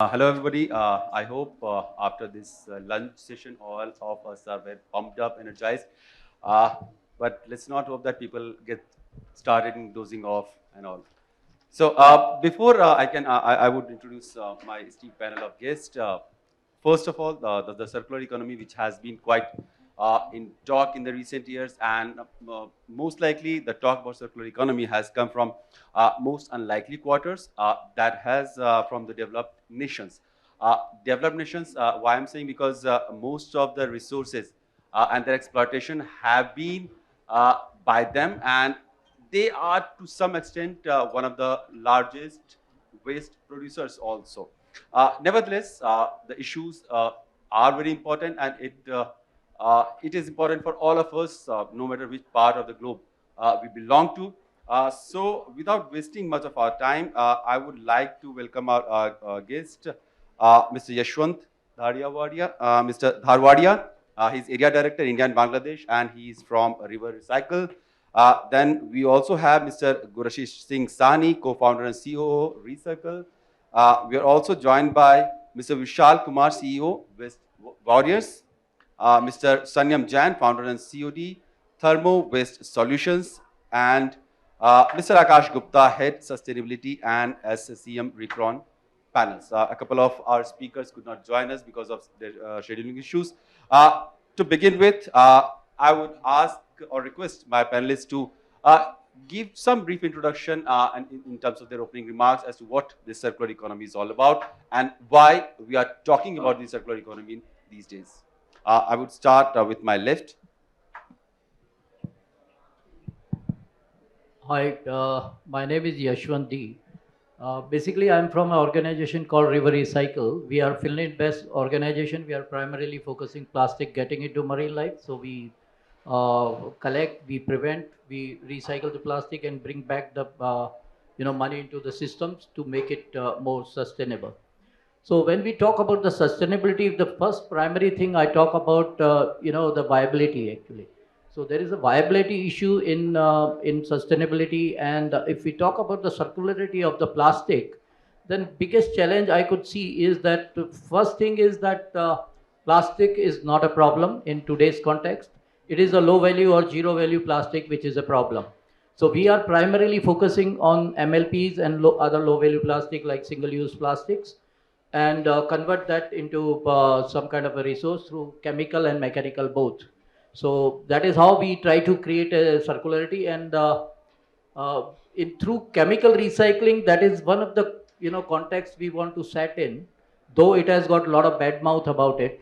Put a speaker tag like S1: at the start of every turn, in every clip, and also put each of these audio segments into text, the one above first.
S1: Hello, everybody. I hope after this lunch session, all of us are very pumped up, energized. Uh, but let's not hope that people get started in dozing off and all. So before I would introduce my esteemed panel of guests. First of all, the circular economy, which has been quite in talk in the recent years, and most likely the talk about circular economy has come from most unlikely quarters. That has from the developed nations. Developed nations. Why I'm saying because most of the resources and their exploitation have been by them, and they are to some extent one of the largest waste producers also. Nevertheless, the issues are very important, and it is important for all of us, no matter which part of the globe we belong to. So, without wasting much of our time, I would like to welcome our guest, Mr. Yashwant Mr. Dharwadia. He's area director, India and Bangladesh, and he's from RiverRecycle. Then we also have Mr. Gurashish Singh Sahni, co-founder and COO, ReCircle. We are also joined by Mr. Vishal Kumar, CEO, West Warriors. Mr. Sanyam Jain, founder and COD, Thermo Waste Solutions, and Mr. Akash Gupta, head sustainability and SCM Ricron panels. A couple of our speakers could not join us because of their scheduling issues. To begin with, I would ask or request my panelists to give some brief introduction and in terms of their opening remarks as to what this circular economy is all about and why we are talking about the circular economy these days. I would start with my left.
S2: Hi, my name is Yashwant. Basically, I'm from an organization called RiverRecycle. We are Finland-based organization. We are primarily focusing plastic getting into marine life. So we collect, we prevent, we recycle the plastic and bring back the money into the systems to make it more sustainable. So when we talk about the sustainability, the first primary thing I talk about, the viability actually. So there is a viability issue in sustainability, and if we talk about the circularity of the plastic, then biggest challenge I could see is that first thing is that plastic is not a problem in today's context. It is a low value or zero value plastic which is a problem. So we are primarily focusing on MLPs and other low value plastic like single use plastics and convert that into some kind of a resource through chemical and mechanical both. So that is how we try to create a circularity, and through chemical recycling, that is one of the context we want to set in, though it has got a lot of bad mouth about it,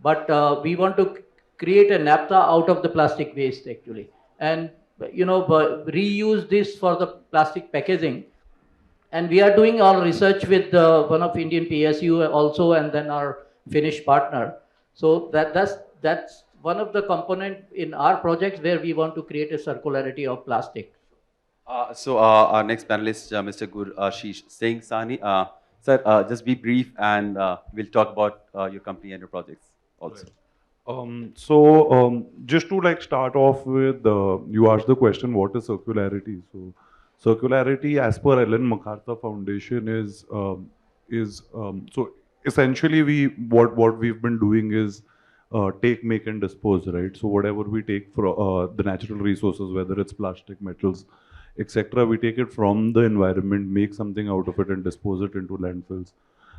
S2: but we want to create a naphtha out of the plastic waste actually, and reuse this for the plastic packaging. And we are doing our research with one of Indian PSU also, and then our Finnish partner. So that's one of the component in our projects where we want to create a circularity of plastic.
S1: So our next panelist, Mr. Gurashish Singh Sahni. Sir, just be brief and we'll talk about your company and your projects also.
S3: Just to like start off with, you asked the question, what is circularity? So circularity, as per Ellen MacArthur Foundation, so essentially what we've been doing is take, make, and dispose, right? So whatever we take from the natural resources, whether it's plastic, metals, etc., we take it from the environment, make something out of it, and dispose it into landfills.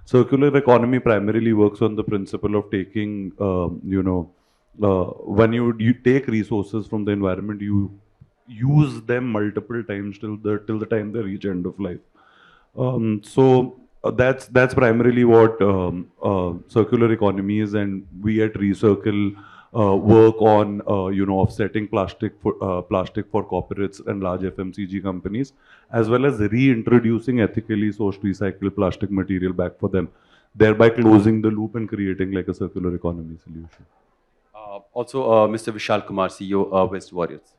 S3: Circular economy primarily works on the principle of taking, when you take resources from the environment, you use them multiple times till the time they reach end of life. That's primarily what circular economy is, and we at ReCircle work on offsetting plastic for corporates and large FMCG companies, as well as reintroducing ethically sourced recycled plastic material back for them, thereby closing the loop and creating like a circular economy solution.
S1: Also, Mr. Vishal Kumar, CEO of West Warriors.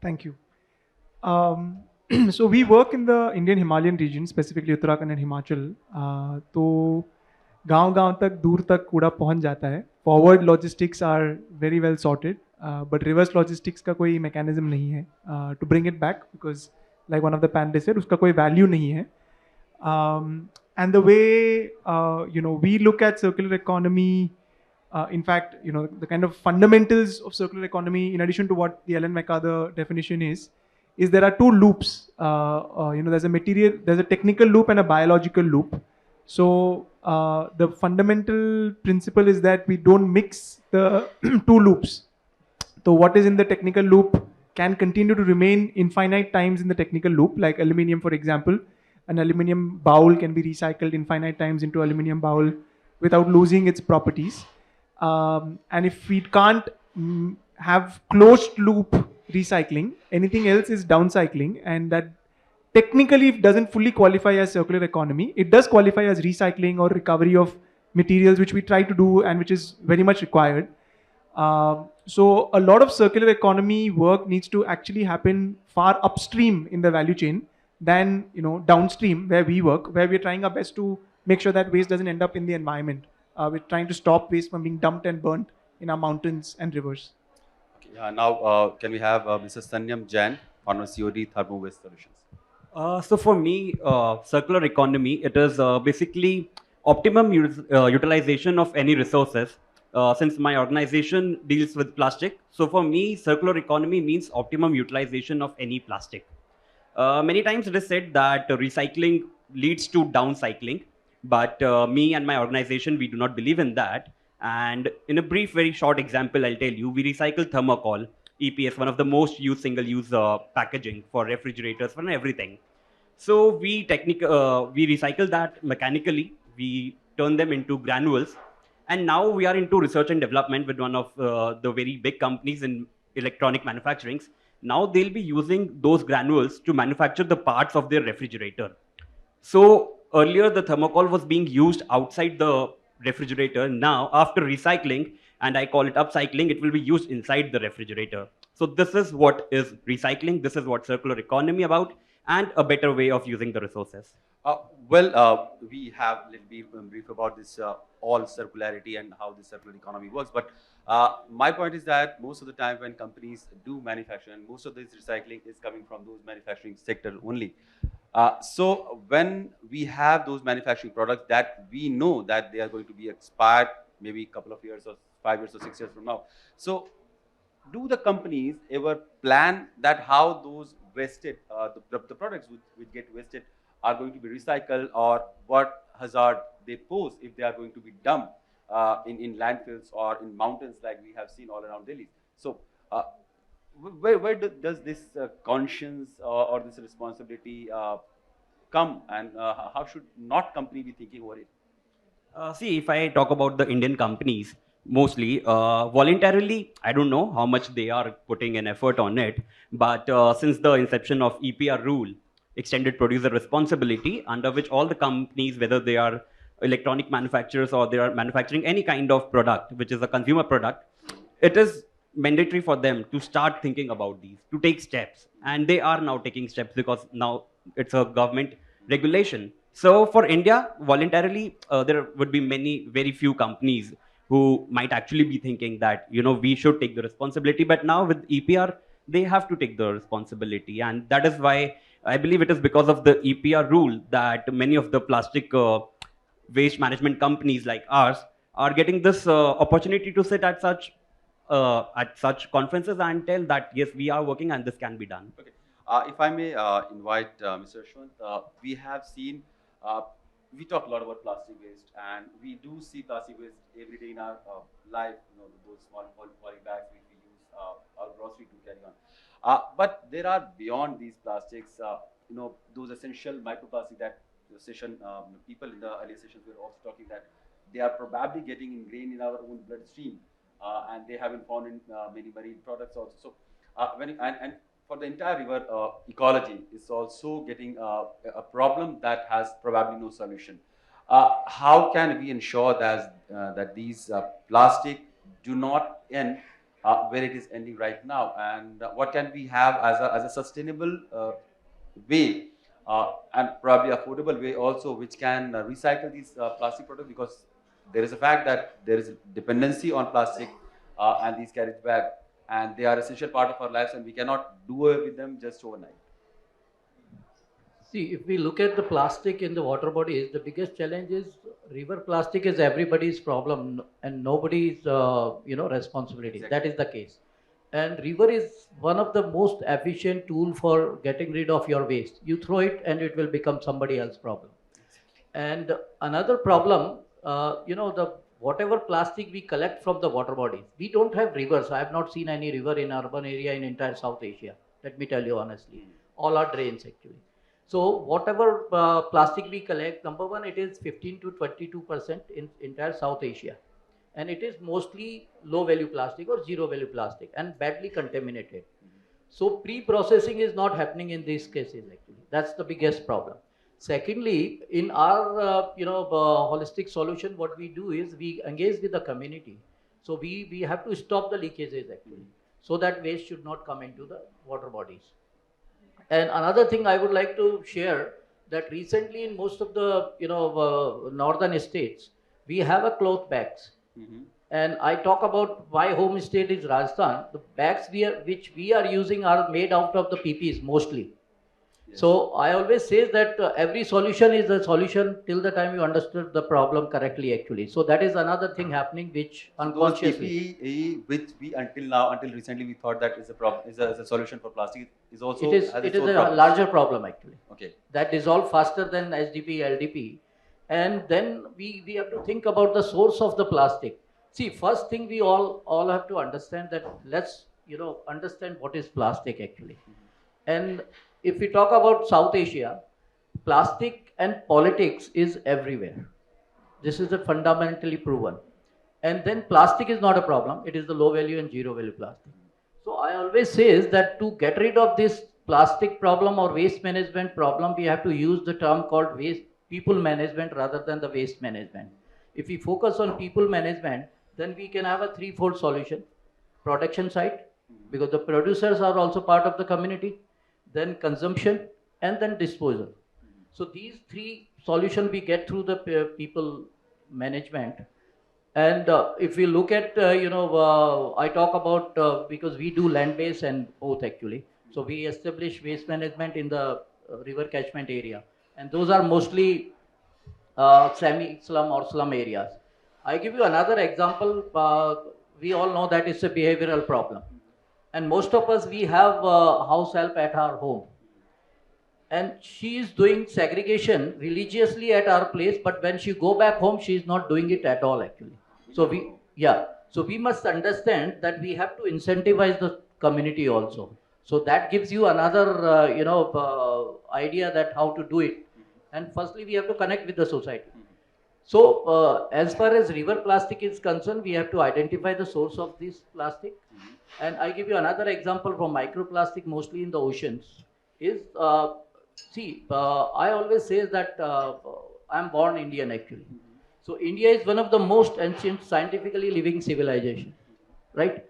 S4: Thank you. So we work in the Indian Himalayan region, specifically Uttarakhand and Himachal. तो गांव-गांव तक दूर तक कूड़ा पहुंच जाता है. Forward logistics are very well sorted, but reverse logistics का कोई mechanism नहीं है to bring it back, because like one of the panelists said, उसका कोई value नहीं है. And the way we look at circular economy, in fact, the kind of fundamentals of circular economy, in addition to what the Ellen MacArthur definition is there are two loops. There's a technical loop and a biological loop. So the fundamental principle is that we don't mix the two loops. So what is in the technical loop can continue to remain infinite times in the technical loop, like aluminium, for example. An aluminium bowl can be recycled infinite times into aluminium bowl without losing its properties. And if we can't have closed loop recycling, anything else is downcycling, and that technically doesn't fully qualify as circular economy. It does qualify as recycling or recovery of materials, which we try to do and which is very much required. So a lot of circular economy work needs to actually happen far upstream in the value chain than downstream where we work, where we're trying our best to make sure that waste doesn't end up in the environment. We're trying to stop waste from being dumped and burnt in our mountains and rivers.
S1: Okay, now, can we have Mr. Sanyam Jain on COD Thermo Waste Solutions?
S5: So for me, circular economy, it is basically optimum utilization of any resources. Since my organization deals with plastic, so for me, circular economy means optimum utilization of any plastic. Many times it is said that recycling leads to downcycling, but me and my organization, we do not believe in that. And in a brief, very short example, I'll tell you, we recycle thermocol, EPS, one of the most used single-use packaging for refrigerators, for everything. So we recycle that mechanically. We turn them into granules, and now we are into research and development with one of the very big companies in electronic manufacturing. Now they'll be using those granules to manufacture the parts of their refrigerator. So earlier the thermocol was being used outside the refrigerator. Now after recycling, and I call it upcycling, it will be used inside the refrigerator. So this is what is recycling. This is what circular economy about, and a better way of using the resources.
S1: We have a little bit brief about this all circularity and how the circular economy works. But my point is that most of the time when companies do manufacturing, most of this recycling is coming from those manufacturing sector only. So when we have those manufacturing products that we know that they are going to be expired maybe a couple of years or 5 years or 6 years from now. So do the companies ever plan that how those wasted, the products which get wasted are going to be recycled, or what hazard they pose if they are going to be dumped in landfills or in mountains like we have seen all around Delhi? So where does this conscience or this responsibility come, and how should not company be thinking over it?
S5: See, if I talk about the Indian companies, mostly voluntarily, I don't know how much they are putting an effort on it, but since the inception of EPR rule, extended producer responsibility, under which all the companies, whether they are electronic manufacturers or they are manufacturing any kind of product which is a consumer product, it is mandatory for them to start thinking about these, to take steps, and they are now taking steps because now it's a government regulation. So for India, voluntarily, there would be very few companies who might actually be thinking that we should take the responsibility. But now with EPR, they have to take the responsibility, and that is why I believe it is because of the EPR rule that many of the plastic waste management companies like ours are getting this opportunity to sit at such conferences and tell that yes, we are working and this can be done.
S1: Okay. If I may invite Mr. Yashwant, we have seen, we talk a lot about plastic waste, and we do see plastic waste every day in our life. Those small poly bags which we use our grocery to carry on. But there are beyond these plastics, those essential microplastics that the session people in the earlier sessions were also talking that they are probably getting ingrained in our own bloodstream, and they have been found in many marine products also. So and for the entire river ecology is also getting a problem that has probably no solution. How can we ensure that these plastic do not end where it is ending right now, and what can we have as a sustainable way and probably affordable way also, which can recycle these plastic products, because there is a fact that there is a dependency on plastic and these carriage bags, and they are essential part of our lives, and we cannot do away with them just overnight.
S2: See, if we look at the plastic in the water bodies, the biggest challenge is river plastic is everybody's problem and nobody's responsibility.
S1: Exactly.
S2: That is the case. And river is one of the most efficient tool for getting rid of your waste. You throw it and it will become somebody else's problem. And another problem, the whatever plastic we collect from the water bodies, we don't have rivers. I have not seen any river in urban area in entire South Asia. Let me tell you honestly, all are drains actually. So whatever plastic we collect, number one, it is 15 to 22% in entire South Asia, and it is mostly low value plastic or zero value plastic and badly contaminated. So pre-processing is not happening in these cases actually. That's the biggest problem. Secondly, in our holistic solution, what we do is we engage with the community. So we have to stop the leakages actually, so that waste should not come into the water bodies. And another thing I would like to share, that recently in most of the northern states, we have a cloth bags. And I talk about my home state is Rajasthan. The bags which we are using are made out of the PPs mostly.
S1: Yes.
S2: So I always say that every solution is a solution till the time you understood the problem correctly actually. So that is another thing happening which unconsciously.
S1: PPE, which we until recently we thought that is a problem, is a solution for plastic, is also
S2: It is
S1: has
S2: a
S1: its own problems.
S2: larger problem actually.
S1: Okay.
S2: That dissolve faster than SDP, LDP. And then we have to think about the source of the plastic. See, first thing we all have to understand that let's understand what is plastic actually. And if we talk about South Asia, plastic and politics is everywhere. This is a fundamentally proven. And then plastic is not a problem. It is the low value and zero value plastic. So I always say is that to get rid of this plastic problem or waste management problem, we have to use the term called people management rather than the waste management. If we focus on people management, then we can have a threefold solution. Production side, because the producers are also part of the community, then consumption, and then disposal. So these three solutions we get through the people management. And if we look at, I talk about, because we do land-based and both actually. So we establish waste management in the river catchment area. And those are mostly semi-slum or slum areas. I give you another example. We all know that it's a behavioral problem. And most of us, we have house help at our home. And she is doing segregation religiously at our place, but when she go back home, she is not doing it at all actually. So we must understand that we have to incentivize the community also. So that gives you another, idea that how to do it. And firstly, we have to connect with the society. So as far as river plastic is concerned, we have to identify the source of this plastic. And I give you another example from microplastic, mostly in the oceans. Is I always say that I'm born Indian actually. So India is one of the most ancient scientifically living civilization, right?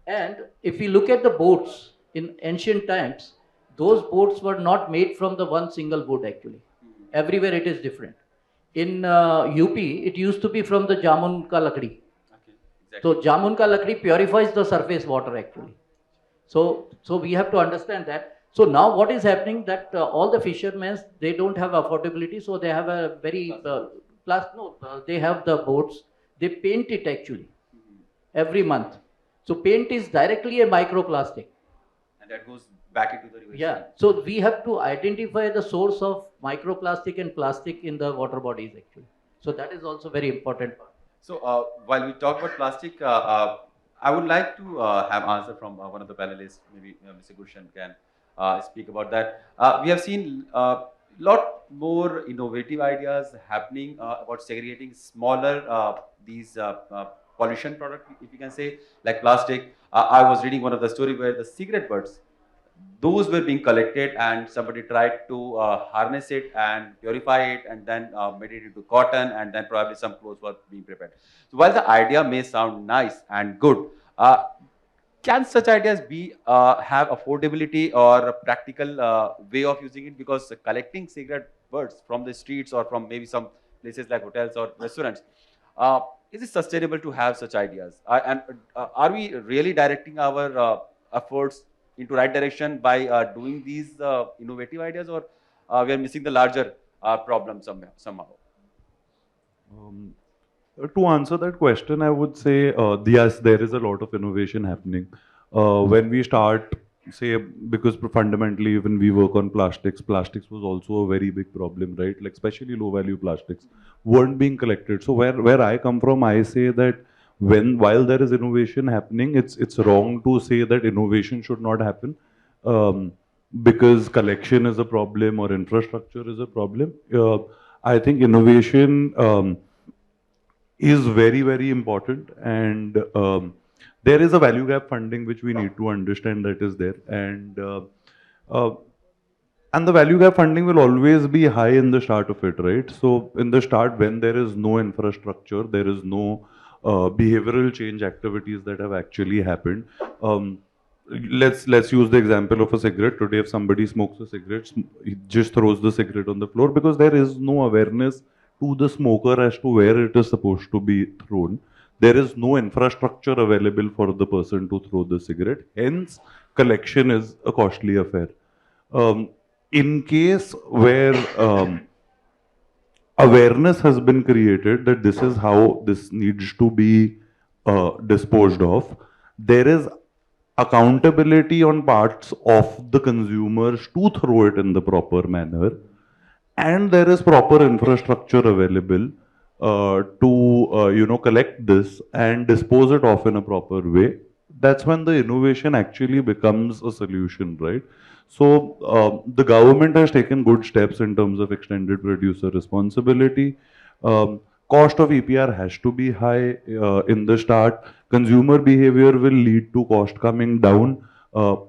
S2: And if we look at the boats in ancient times, those boats were not made from the one single wood actually. Everywhere it is different. In UP, it used to be from the jamun ka lakdi.
S1: Okay. Exactly.
S2: So jamun ka lakdi purifies the surface water actually. So we have to understand that. So now what is happening that all the fishermen, they don't have affordability, so they have a very they have the boats. They paint it actually every month. So paint is directly a microplastic.
S1: And that goes back into the river.
S2: Yeah. So we have to identify the source of microplastic and plastic in the water bodies actually. So that is also very important.
S1: So while we talk about plastic, I would like to have answer from one of the panelists. Maybe Mr. Gulshan can speak about that. We have seen a lot more innovative ideas happening about segregating smaller these pollution products, if you can say, like plastic. I was reading one of the story where the cigarette butts, those were being collected and somebody tried to harness it and purify it and then made it into cotton, and then probably some clothes were being prepared. So while the idea may sound nice and good, can such ideas be have affordability or a practical way of using it? Because collecting cigarette butts from the streets or from maybe some places like hotels or restaurants, is it sustainable to have such ideas? Are we really directing our efforts into right direction by doing these innovative ideas, or we are missing the larger problem somehow.
S3: To answer that question, I would say yes, there is a lot of innovation happening. When we start, say, because fundamentally when we work on plastics was also a very big problem, right? Like especially low value plastics weren't being collected. So where I come from, I say that while there is innovation happening, it's wrong to say that innovation should not happen. Because collection is a problem or infrastructure is a problem. I think innovation is very, very important, and there is a value gap funding which we need to understand that is there, uh, and the value gap funding will always be high in the start of it, right? So in the start, when there is no infrastructure, there is no behavioral change activities that have actually happened. Let's use the example of a cigarette. Today, if somebody smokes a cigarette, he just throws the cigarette on the floor because there is no awareness to the smoker as to where it is supposed to be thrown. There is no infrastructure available for the person to throw the cigarette. Hence, collection is a costly affair. In case where awareness has been created that this is how this needs to be disposed of, there is accountability on parts of the consumers to throw it in the proper manner, and there is proper infrastructure available to collect this and dispose it off in a proper way. That's when the innovation actually becomes a solution, right? So the government has taken good steps in terms of extended producer responsibility. Cost of EPR has to be high in the start. Consumer behavior will lead to cost coming down.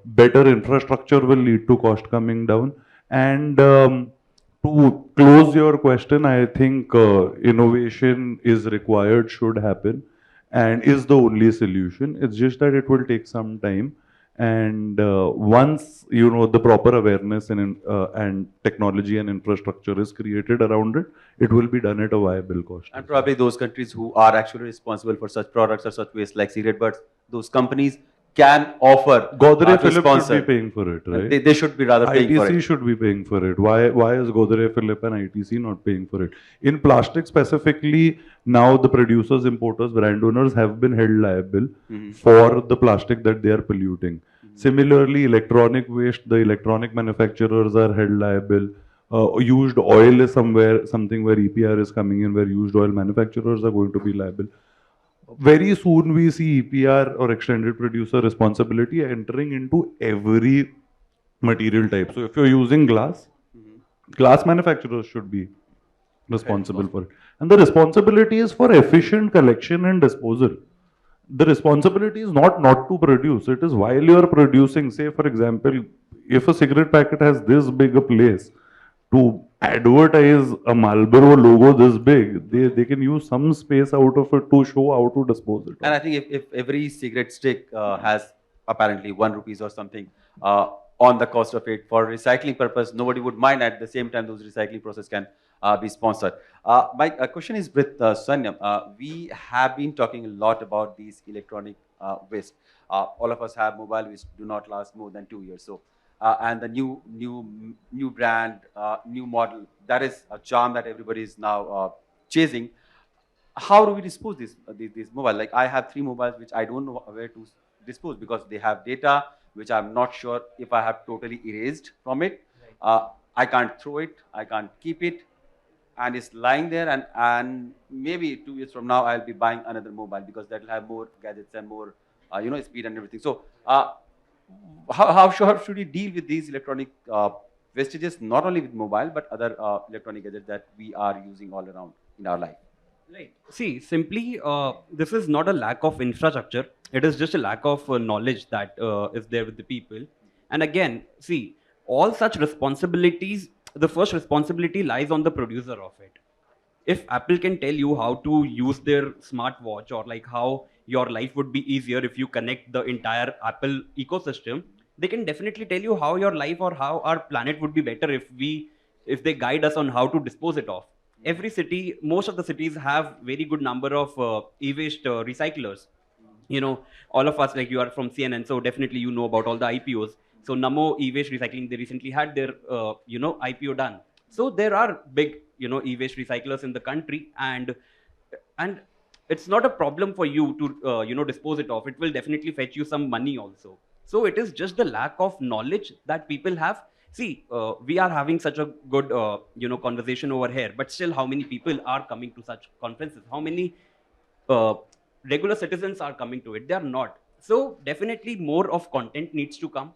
S3: Better infrastructure will lead to cost coming down. And to close your question, I think innovation is required, should happen, and is the only solution. It's just that it will take some time. And once the proper awareness and technology and infrastructure is created around it, it will be done at a viable cost.
S1: And probably those countries who are actually responsible for such products or such waste like cigarette butts, those companies can offer
S3: Godrej
S1: to
S3: Philips
S1: sponsor.
S3: should be paying for it, right?
S1: They should be rather paying for
S3: ITC
S1: it.
S3: should be paying for it. Why is Godrej Philips and ITC not paying for it? In plastic specifically, now the producers, importers, brand owners have been held liable for the plastic that they are polluting. Similarly, electronic waste, the electronic manufacturers are held liable. Used oil is something where EPR is coming in, where used oil manufacturers are going to be liable. Very soon we see EPR or extended producer responsibility entering into every material type. So if you're using glass, glass manufacturers should be responsible for it. And the responsibility is for efficient collection and disposal. The responsibility is not to produce. It is while you are producing, say for example, if a cigarette packet has this big a place to advertise a Marlboro logo this big, they can use some space out of it to show how to dispose it.
S1: And I think if every cigarette stick has apparently 1 rupees or something on the cost of it for recycling purpose, nobody would mind. At the same time, those recycling process can be sponsored. My question is with Sanyam. We have been talking a lot about these electronic waste. All of us have mobile which do not last more than 2 years. So, and the new brand, new model, that is a charm that everybody is now chasing. How do we dispose these mobile? Like I have 3 mobiles which I don't know where to dispose because they have data which I'm not sure if I have totally erased from it. I can't throw it, I can't keep it, and it's lying there, and maybe 2 years from now I'll be buying another mobile because that will have more gadgets and more speed and everything. So how should we deal with these electronic wastages, not only with mobile but other electronic gadgets that we are using all around in our life?
S5: Right. See, simply, this is not a lack of infrastructure. It is just a lack of knowledge that is there with the people. And again, see, all such responsibilities, the first responsibility lies on the producer of it. If Apple can tell you how to use their smartwatch, or like how your life would be easier if you connect the entire Apple ecosystem, they can definitely tell you how your life or how our planet would be better if they guide us on how to dispose it off. Every city, most of the cities have very good number of e-waste recyclers. All of us, like you are from CNN, so definitely you know about all the IPOs. So Namo e-waste recycling, they recently had their IPO done. So there are big e-waste recyclers in the country, and it's not a problem for you to dispose it off. It will definitely fetch you some money also. So it is just the lack of knowledge that people have. See, we are having such a good conversation over here, but still, how many people are coming to such conferences? How many uh, regular citizens are coming to it? They are not. So definitely more of content needs to come,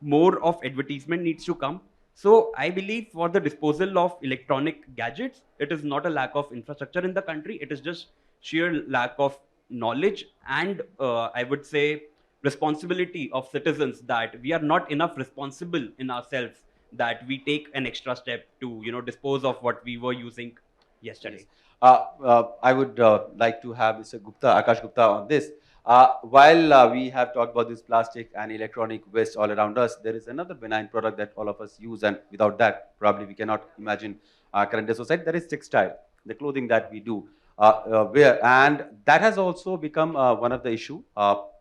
S5: more of advertisement needs to come. So I believe for the disposal of electronic gadgets, it is not a lack of infrastructure in the country. It is just sheer lack of knowledge and I would say responsibility of citizens, that we are not enough responsible in ourselves, that we take an extra step to dispose of what we were using yesterday.
S1: I would like to have Mr. Gupta, Akash Gupta on this. While we have talked about this plastic and electronic waste all around us, there is another benign product that all of us use, and without that, probably we cannot imagine current day society. That is textile, the clothing that we do wear, and that has also become one of the issue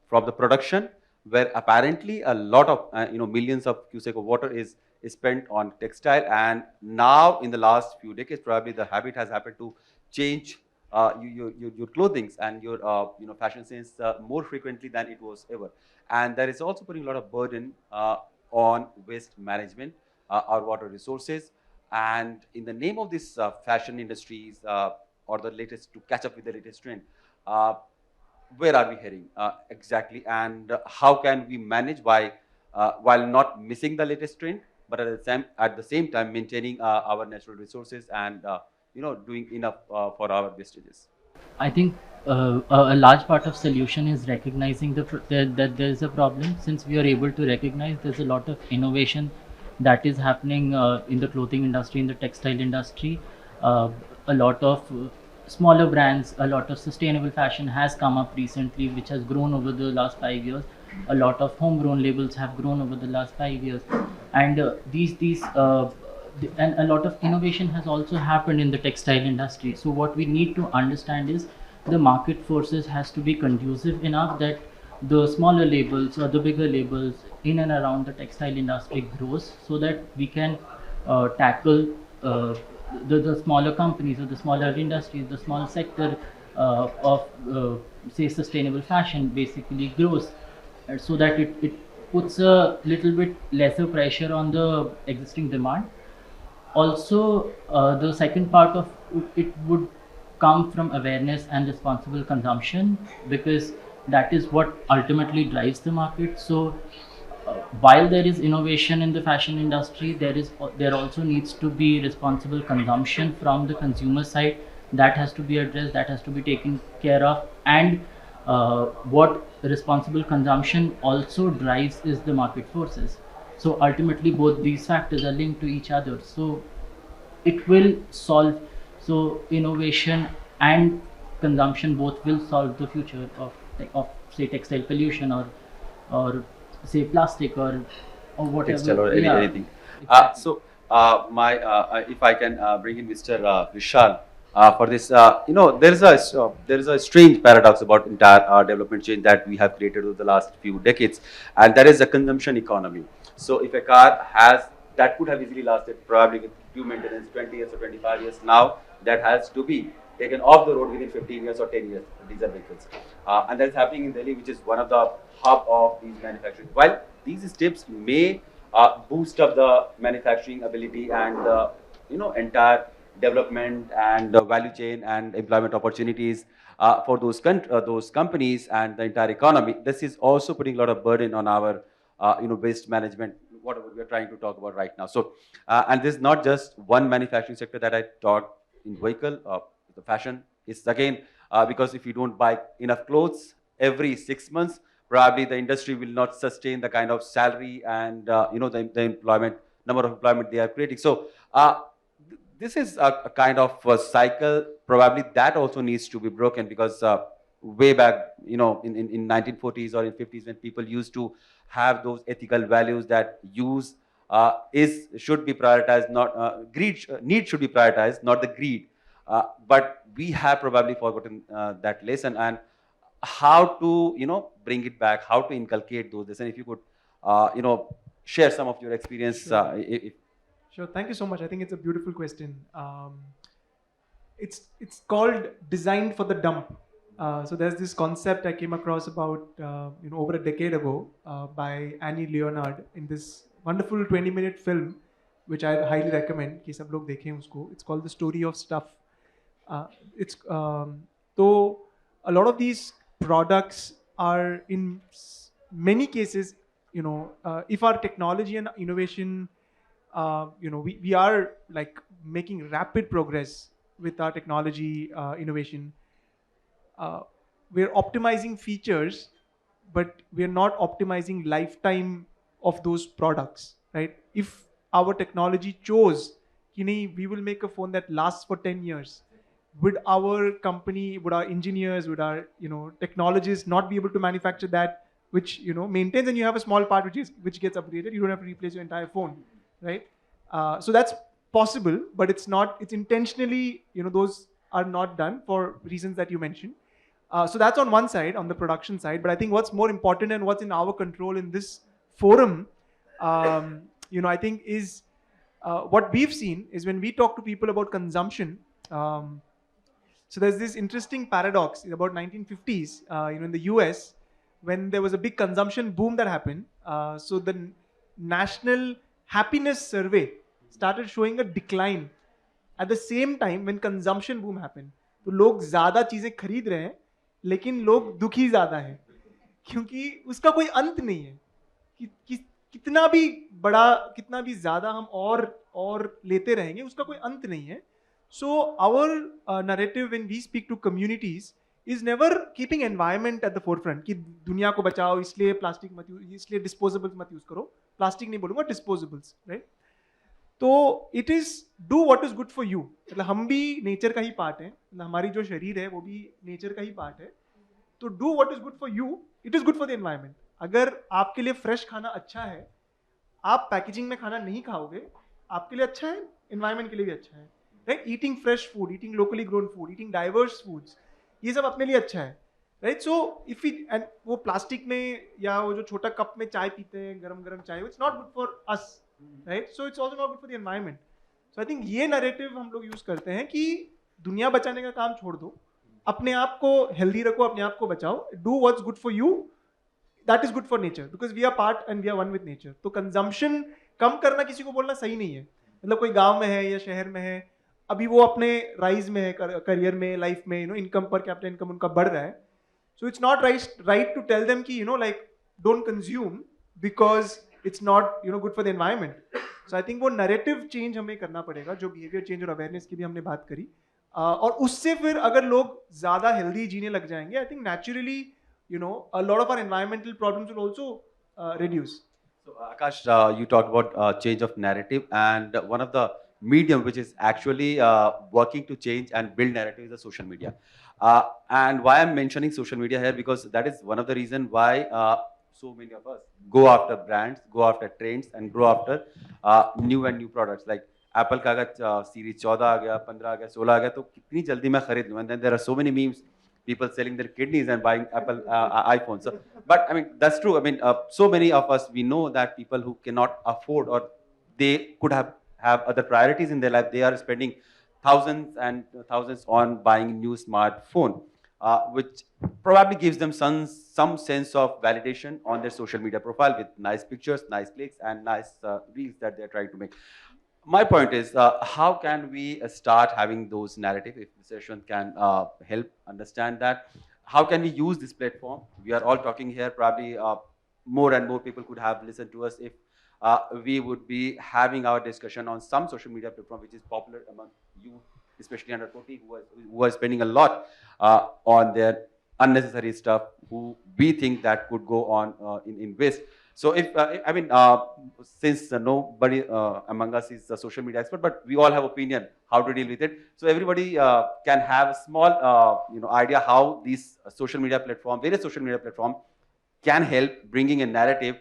S1: from the production, where apparently a lot of millions of cubic of water is spent on textile, and now in the last few decades, probably the habit has happened to change your clothings and your fashion sense more frequently than it was ever, and that is also putting a lot of burden on waste management, our water resources, and in the name of this fashion industries or the latest, to catch up with the latest trend, uh, where are we heading exactly, and how can we manage by while not missing the latest trend, but at the same time maintaining our natural resources and doing enough for our wastages.
S6: I think a large part of solution is recognizing that there is a problem. Since we are able to recognize, there's a lot of innovation that is happening in the clothing industry, in the textile industry. A lot of smaller brands, a lot of sustainable fashion has come up recently, which has grown over the last 5 years. A lot of homegrown labels have grown over the last 5 years, and and a lot of innovation has also happened in the textile industry. So what we need to understand is the market forces has to be conducive enough that the smaller labels or the bigger labels in and around the textile industry grows, so that we can tackle the smaller companies or the smaller industries, the small sector of say sustainable fashion basically grows, so that it puts a little bit lesser pressure on the existing demand. Also, the second part of it would come from awareness and responsible consumption, because that is what ultimately drives the market. So while there is innovation in the fashion industry, there also needs to be responsible consumption from the consumer side. That has to be addressed, that has to be taken care of, and what responsible consumption also drives is the market forces. So ultimately both these factors are linked to each other, so it will solve. So innovation and consumption both will solve the future of say textile pollution, or say plastic, or whatever.
S1: Textile or anything.
S6: Exactly.
S1: So, if I can bring in Mr. Vishal for this, there is a strange paradox about entire development chain that we have created over the last few decades, and that is the consumption economy. So, if a car has that could have easily lasted probably with due maintenance 20 years or 25 years, now that has to be taken off the road within 15 years or 10 years, diesel vehicles. And that is happening in Delhi, which is one of the hub of these manufacturing. While these steps may boost up the manufacturing ability and entire development and value chain and employment opportunities for those companies and the entire economy, this is also putting a lot of burden on our waste management, whatever we are trying to talk about right now. So, and this is not just one manufacturing sector that I talked in vehicle, the fashion is again, because if you don't buy enough clothes every 6 months, probably the industry will not sustain the kind of salary and the employment number of employment they are creating. So this is a kind of a cycle. Probably that also needs to be broken, because way back, in 1940s or in 50s, when people used to have those ethical values that use should be prioritized, not need should be prioritized, not the greed. But we have probably forgotten that lesson, and how to bring it back, how to inculcate those lessons. And if you could share some of your experience.
S4: Sure. Sure. Thank you so much. I think it's a beautiful question. It's called designed for the dump. So there's this concept I came across about over a decade ago by Annie Leonard in this wonderful 20-minute film, which I highly recommend. कि सब लोग देखें उसको. It's called The Story of Stuff. It's so a lot of these products are in many cases, if our technology and innovation, we are like making rapid progress with our technology innovation. We're optimizing features, but we're not optimizing lifetime of those products, right? If our technology chose, we will make a phone that lasts for 10 years. Would our company, would our engineers, would our technologists not be able to manufacture that, which maintains, and you have a small part which gets upgraded? You don't have to replace your entire phone, right? So that's possible, but it's not. It's intentionally, those are not done for reasons that you mentioned. So that's on one side, on the production side. But I think what's more important and what's in our control in this forum, I think is what we've seen is when we talk to people about consumption. So there's this interesting paradox in about 1950s, in the US, when there was a big consumption boom that happened. So the National Happiness Survey started showing a decline at the same time when consumption boom happened. तो लोग ज़्यादा चीज़ें खरीद रहे हैं, लेकिन लोग दुखी ज़्यादा हैं, क्योंकि उसका कोई अंत नहीं है कि कितना भी बड़ा, कितना भी ज़्यादा हम और लेते रहेंगे, उसका कोई अंत नहीं है. So our narrative when we speak to communities is never keeping environment at the forefront. कि दुनिया को बचाओ, इसलिए प्लास्टिक मत यूज, इसलिए डिस्पोजेबल्स मत यूज करो. प्लास्टिक नहीं बोलूँगा, डिस्पोजेबल्स, राइट? तो it is do what is good for you. मतलब हम भी नेचर का ही पार्ट है, मतलब हमारी जो शरीर है वो भी नेचर का ही पार्ट है. तो do what is good for you, it is good for the environment. अगर आपके लिए फ्रेश खाना अच्छा है, आप पैकेजिंग में खाना नहीं खाओगे, आपके लिए अच्छा है, एनवायरमेंट के लिए भी अच्छा है, right? Eating fresh food, eating locally grown food, eating diverse foods, ये सब अपने लिए अच्छा है, राइट? सो इफ एंड वो प्लास्टिक में या वो जो छोटा कप में चाय पीते हैं, गरम गरम चाय, it's not good for us, right? So it's also not good for the environment. So I think ये नैरेटिव हम लोग यूज करते हैं कि दुनिया बचाने का काम छोड़ दो, अपने आप को हेल्दी रखो, अपने आप को बचाओ. Do what's good for you, that is good for nature, because we are part and we are one with nature. तो कंजम्पशन कम करना किसी को बोलना सही नहीं है. मतलब कोई गांव में है या शहर में है, अभी वो अपने राइज में है, करियर में, लाइफ में, इनकम पर कैपिटल इनकम उनका बढ़ रहा है. So it's not right to tell them कि like don't consume because it's not good for the environment. So I think वो नैरेटिव चेंज हमें करना पड़ेगा, जो बिहेवियर चेंज और अवेयरनेस की भी हमने बात करी. और उससे फिर अगर लोग ज्यादा हेल्दी जीने लग जाएंगे, I think naturally a lot of our environmental problems will also reduce.
S1: So Akash, you talked about change of narrative, and one of the medium which is actually working to change and build narrative is the social media. And why I'm mentioning social media here, because that is one of the reason why so many of us go after brands, go after trends, and go after new and new products. Like Apple का अगर series 14 आ गया, 15 आ गया, 16 आ गया, तो कितनी जल्दी मैं खरीद लूँ. And then there are so many memes, people selling their kidneys and buying Apple iPhones. So, but I mean, that's true. I mean, so many of us, we know that people who cannot afford, or they could have other priorities in their life, they are spending thousands and thousands on buying new smartphone, which probably gives them some sense of validation on their social media profile with nice pictures, nice clicks, and nice reels that they're trying to make. My point is, how can we start having those narratives? If Mr. Yashwant can help understand that, how can we use this platform? We are all talking here, probably more and more people could have listened to us if we would be having our discussion on some social media platform which is popular among youth, especially under 40, who are spending a lot on their unnecessary stuff, who we think that could go on in waste. So if I mean, since nobody among us is a social media expert, but we all have opinion how to deal with it. So everybody can have a small idea how these social media platform, various social media platform, can help bringing a narrative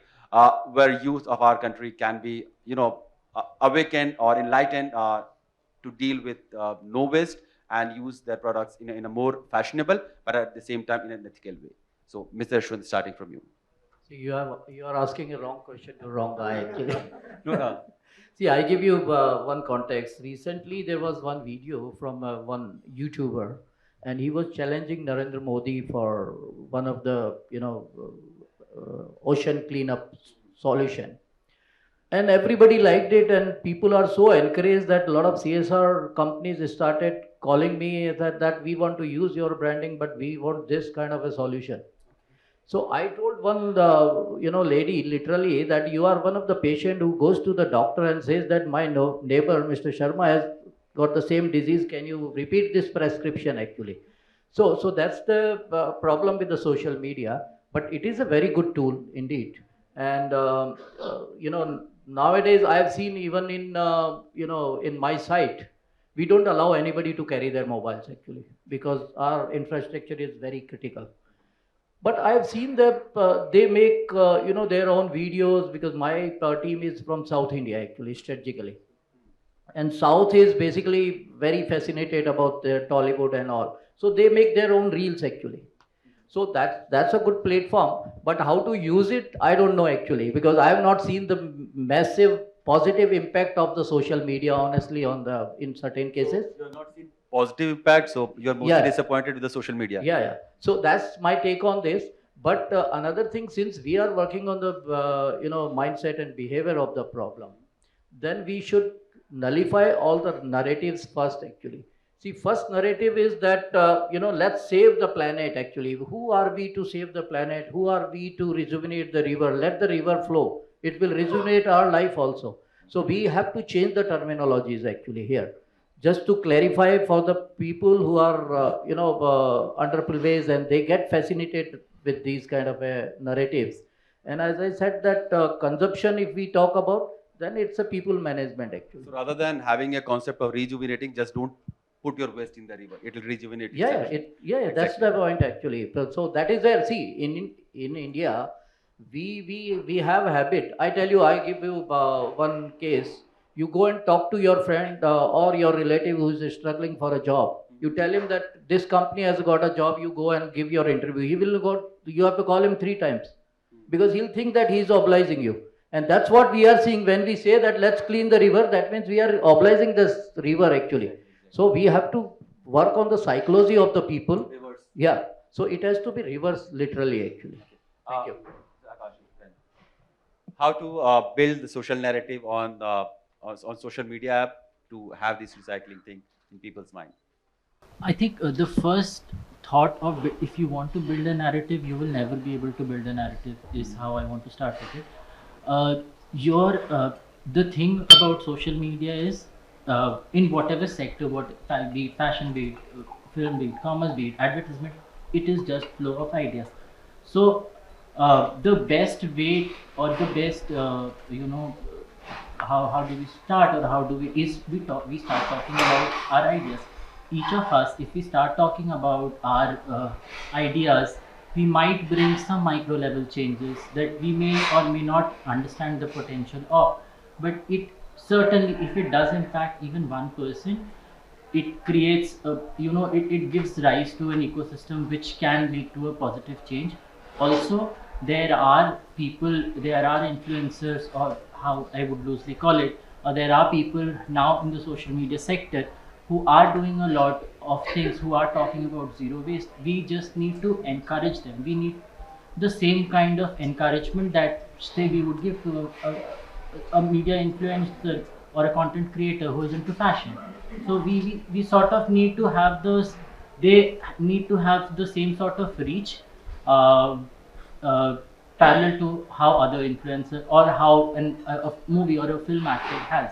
S1: where youth of our country can be awakened or enlightened to deal with no waste and use their products in a more fashionable, but at the same time in an ethical way. So Mr. Yashwant, starting from you.
S2: See, you are asking a wrong question to wrong guy actually.
S1: No,
S2: See, I give you one context. Recently, there was one video from one YouTuber, and he was challenging Narendra Modi for one of the ocean cleanup solution, and everybody liked it, and people are so encouraged that a lot of CSR companies started calling me that we want to use your branding, but we want this kind of a solution. So I told one, lady literally that you are one of the patient who goes to the doctor and says that my neighbor, Mr. Sharma, has got the same disease. Can you repeat this prescription actually? So that's the problem with the social media. But it is a very good tool indeed. And nowadays I have seen even in my site, we don't allow anybody to carry their mobiles actually because our infrastructure is very critical. But I have seen that they make their own videos because my team is from South India actually strategically, and South is basically very fascinated about their Tollywood and all. So they make their own reels actually. So that's a good platform. But how to use it, I don't know actually because I have not seen the massive positive impact of the social media honestly on the in certain cases.
S1: you have not seen positive impact, so you're mostly disappointed with the social media.
S2: Yeah. So that's my take on this. But another thing, since we are working on the mindset and behavior of the problem, then we should nullify all the narratives first. Actually, see, first narrative is that let's save the planet. Actually, who are we to save the planet? Who are we to rejuvenate the river? Let the river flow. It will rejuvenate our life also. So we have to change the terminologies actually here just to clarify for the people who are underprivileged and they get fascinated with these kind of narratives. And as I said that consumption, if we talk about, then it's a people management actually.
S1: So rather than having a concept of rejuvenating, just don't put your waste in the river. It will rejuvenate itself.
S2: That's the point actually. So that is where, see, in India, we have a habit. I tell you, I give you one case. You go and talk to your friend or your relative who is struggling for a job. You tell him that this company has got a job. You go and give your interview. He will go. You have to call him 3 times because he'll think that he's obliging you. And that's what we are seeing when we say that let's clean the river. That means we are obliging this river actually. So we have to work on the psychology of the people.
S1: Reverse.
S2: Yeah. So it has to be reversed literally actually. Thank you.
S1: Akash, how to build the social narrative on social media app to have this recycling thing in people's mind?
S6: I think the first thought of if you want to build a narrative, you will never be able to build a narrative is how I want to start with it. The thing about social media is in whatever sector, be it fashion, be it film, be it commerce, be it advertisement, it is just flow of ideas. So the best way or the best how do we start or how do we start talking about our ideas. Each of us, if we start talking about our ideas, we might bring some micro level changes that we may or may not understand the potential of, but it certainly, if it does impact even one person, it creates it gives rise to an ecosystem which can lead to a positive change. Also, there are influencers, or how I would loosely call it, or there are people now in the social media sector who are doing a lot of things, who are talking about zero waste. We just need to encourage them. We need the same kind of encouragement that say we would give to a media influencer or a content creator who is into fashion. So we sort of need to have those. They need to have the same sort of reach, parallel to how other influencers or how a movie or a film actor has.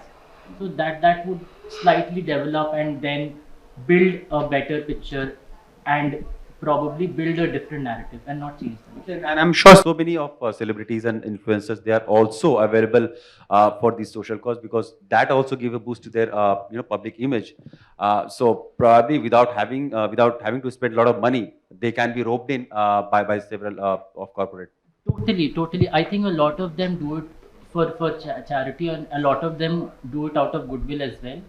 S6: So that would slightly develop and then build a better picture and probably build a different narrative and not change them.
S1: And I'm sure so many of celebrities and influencers, they are also available for these social cause, because that also give a boost to their public image. So probably without having to spend a lot of money, they can be roped in by several of corporate.
S6: Totally. I think a lot of them do it for charity, and a lot of them do it out of goodwill as well.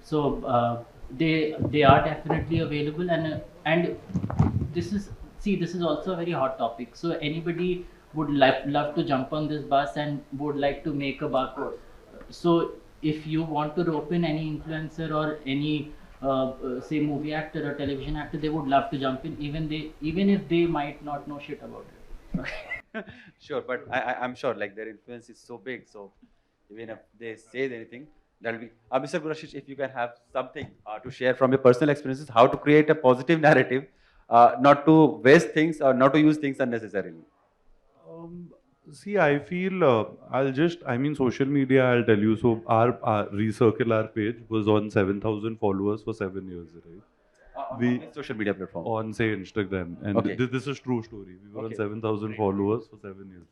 S6: So they are definitely available, and this is also a very hot topic. So anybody would love to jump on this bus and would like to make a barcode. So if you want to rope in any influencer or any say movie actor or television actor, they would love to jump in, even if they might not know shit about it.
S1: Sure, but I'm sure like their influence is so big, so even if they say anything, that'll be. Mr. Gurashish, if you can have something to share from your personal experiences, how to create a positive narrative, not to waste things or not to use things unnecessarily.
S3: See, I feel I mean, social media, I'll tell you. So, our ReCircle, our page, was on 7,000 followers for 7 years, right?
S1: On
S3: We-
S1: which social media platform?
S3: On, say, Instagram. And
S1: Okay.
S3: this is true story. We were
S1: Okay.
S3: on 7,000 followers for 7 years.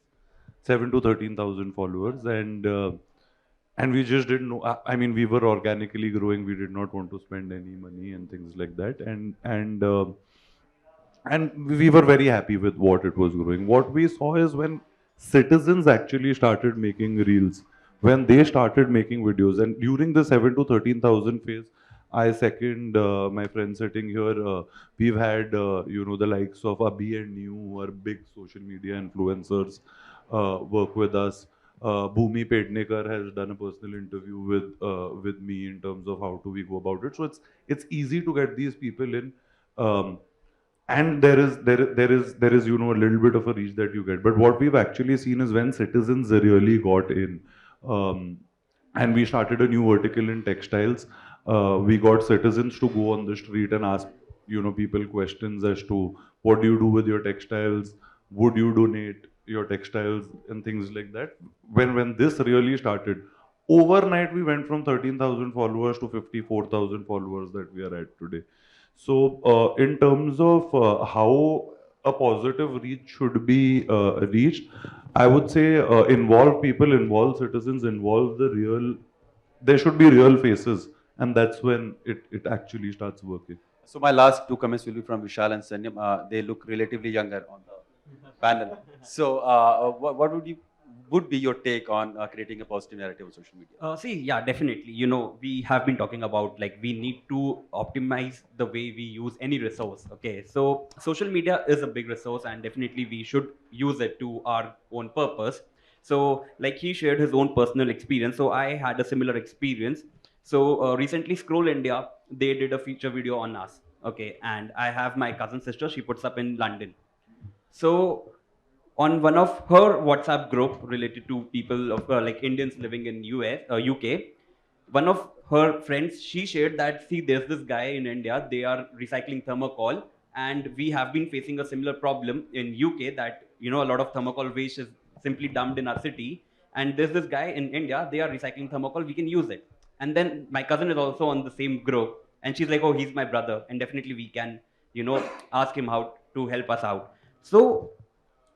S3: 7 to 13,000 followers. And we just didn't know. I mean, we were organically growing. We did not want to spend any money and things like that. And we were very happy with what it was growing. What we saw is when citizens actually started making reels, when they started making videos, and during the 7 to 13,000 phase, I second my friend sitting here. We've had the likes of Abhi and New, who are big social media influencers, work with us. Bhumi Pednekar has done a personal interview with me in terms of how do we go about it. So it's easy to get these people in. And there is a little bit of a reach that you get, but what we've actually seen is when citizens really got in, and we started a new vertical in textiles. We got citizens to go on the street and ask people questions as to what do you do with your textiles, would you donate your textiles, and things like that. When this really started, overnight we went from 13,000 followers to 54,000 followers that we are at today. So, in terms of how a positive reach should be reached, I would say involve people, involve citizens, involve there should be real faces, and that's when it actually starts working.
S1: So my last two comments will be from Vishal and Sanyam. They look relatively younger on the panel. So what would be your take on creating a positive narrative on social media?
S5: See, yeah, definitely. We have been talking about like we need to optimize the way we use any resource. Okay, so social media is a big resource, and definitely we should use it to our own purpose. So, like he shared his own personal experience. So I had a similar experience. So recently, Scroll India, they did a feature video on us. Okay, and I have my cousin sister. She puts up in London. So on one of her WhatsApp group related to people of like Indians living in UK, one of her friends, she shared that, see, there's this guy in India, they are recycling thermocol, and we have been facing a similar problem in UK that, a lot of thermocol waste is simply dumped in our city. And there's this guy in India, they are recycling thermocol, we can use it. And then my cousin is also on the same group, and she's like, oh, he's my brother, and definitely we can, ask him how to help us out. So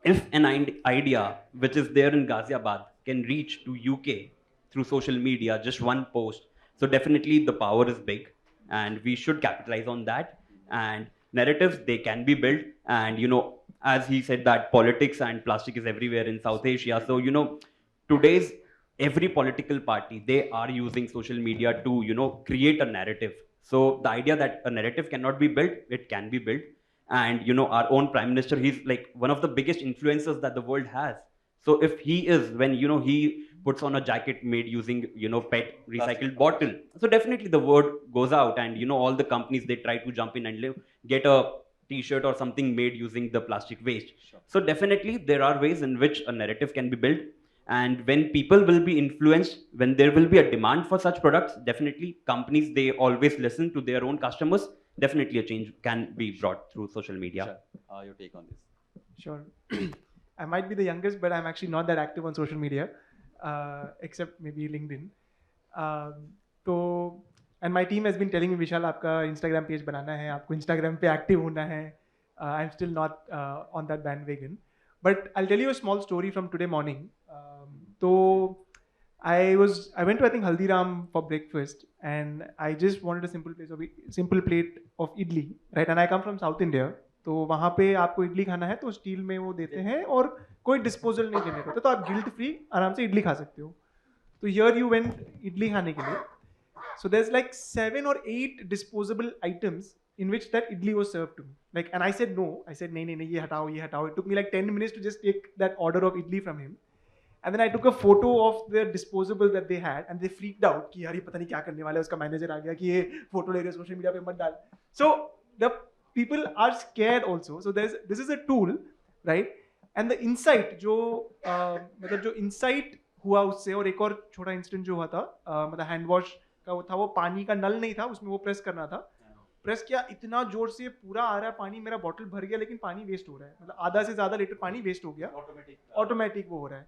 S5: if an idea which is there in Ghaziabad can reach to UK through social media, just one post, so definitely the power is big, and we should capitalize on that. And narratives, they can be built, and as he said, that politics and plastic is everywhere in South Asia. So today's every political party, they are using social media to create a narrative. So the idea that a narrative cannot be built, it can be built. And our own prime minister, he's like one of the biggest influencers that the world has. So if he is, when he puts on a jacket made using PET recycled bottle, so definitely the word goes out, and all the companies, they try to jump in and get a t-shirt or something made using the plastic waste.
S1: Sure.
S5: So definitely there are ways in which a narrative can be built, and when people will be influenced, when there will be a demand for such products, definitely companies, they always listen to their own customers. Definitely a change can be brought through social media.
S1: Sure. Your take on this?
S4: Sure. I might be the youngest, but I'm actually not that active on social media, except maybe LinkedIn. And my team has been telling me, Vishal, आपका Instagram page बनाना है, आपको Instagram पे active होना है. I'm still not on that bandwagon. But I'll tell you a small story from today morning. I went to, I think, Haldiram for breakfast, and I just wanted a simple plate of idli, right? And I come from South India, तो वहाँ पे आपको इडली खाना है तो steel में वो देते हैं और कोई डिस्पोजल नहीं देने को, तो आप गिल्ट फ्री आराम से इडली खा सकते हो. तो हियर यू वेंट इडली खाने के लिए, so there's like 7 or 8 disposable items in which that idli was served to me. Like, and I said no. I said, nahi, ye hatao, ye hatao. It took me like 10 minutes to just take that order of idli from him. And then I took a photo of the disposable that they had, and they freaked out कि यार ये पता नहीं क्या करने वाला है, उसका मैनेजर आ गया कि ये फोटो ले रहे सोशल मीडिया पे मत डाल. So the people are scared also. So this is a tool, right? And the insight जो मतलब जो insight हुआ उससे, और एक और छोटा इंसिडेंट जो हुआ था, मतलब हैंड वॉश का वो था, वो पानी का नल नहीं था, उसमें वो प्रेस करना था. प्रेस किया, इतना जोर से पूरा आ रहा है पानी, मेरा बॉटल भर गया लेकिन पानी वेस्ट हो रहा है, मतलब आधा से ज्यादा लीटर पानी वेस्ट हो गया, ऑटोमेटिक वो हो रहा है.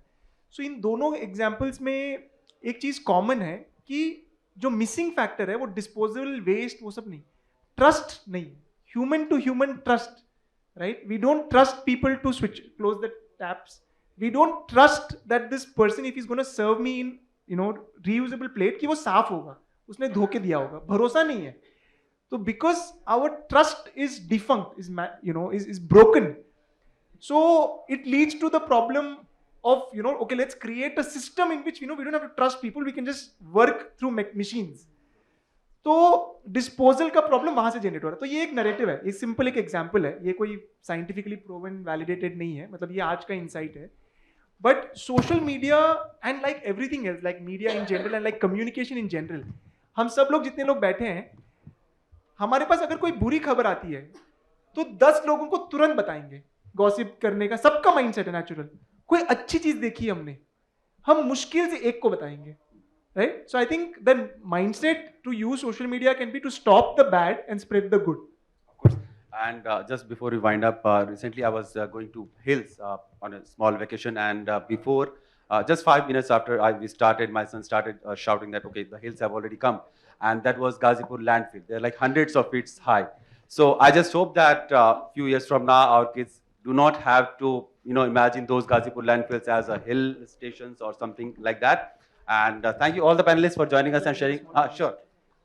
S4: सो इन दोनों एग्जाम्पल्स में एक चीज कॉमन है कि जो मिसिंग फैक्टर है वो डिस्पोजेबल वेस्ट वो सब नहीं, ट्रस्ट नहीं, human to human trust, right? We don't trust people to switch close the taps. We don't trust that this person if is gonna serve me in reusable plate कि वो साफ होगा, उसने धो के दिया होगा, भरोसा नहीं है. तो because our trust is defunct, is broken, so it leads to the problem of okay, let's create a system in which we don't have to trust people, we can just work through machines. तो disposal का problem वहां से generate हो रहा है. तो ये एक नैरेटिव है, ये सिंपल एक एग्जांपल है, ये कोई साइंटिफिकली प्रूवन वैलिडेटेड नहीं है, मतलब ये आज का इंसाइट है. But social media and like everything else, like media in general and like communication in general, हम सब लोग जितने लोग बैठे हैं, हमारे पास अगर कोई बुरी खबर आती है तो 10 लोगों को तुरंत बताएंगे. गॉसिप करने का सबका माइंडसेट है नेचुरल. कोई अच्छी चीज देखी हमने, हम मुश्किल से एक को बताएंगे, right? So I think the mindset to use social media can be to stop the bad and spread the good.
S1: Of course. And just before we wind up, recently I was going to Hills on a small vacation, and before, just 5 minutes after we started, my son started shouting that, okay, the hills have already come. And that was Ghazipur landfill. They're like hundreds of feet high. So I just hope that few years from now, our kids do not have to, imagine those Ghazipur landfills as a hill stations or something like that. And thank you all the panelists for joining us and sharing. Sure.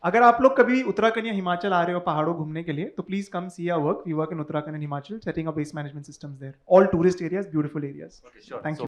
S4: अगर आप लोग कभी उत्तराखंड या हिमाचल आ रहे हो पहाड़ों घूमने के लिए, तो please come see our work. We work in Uttarakhand and Himachal, setting up waste management systems there. All tourist areas, beautiful areas.
S1: Okay, sure.
S4: Thank you.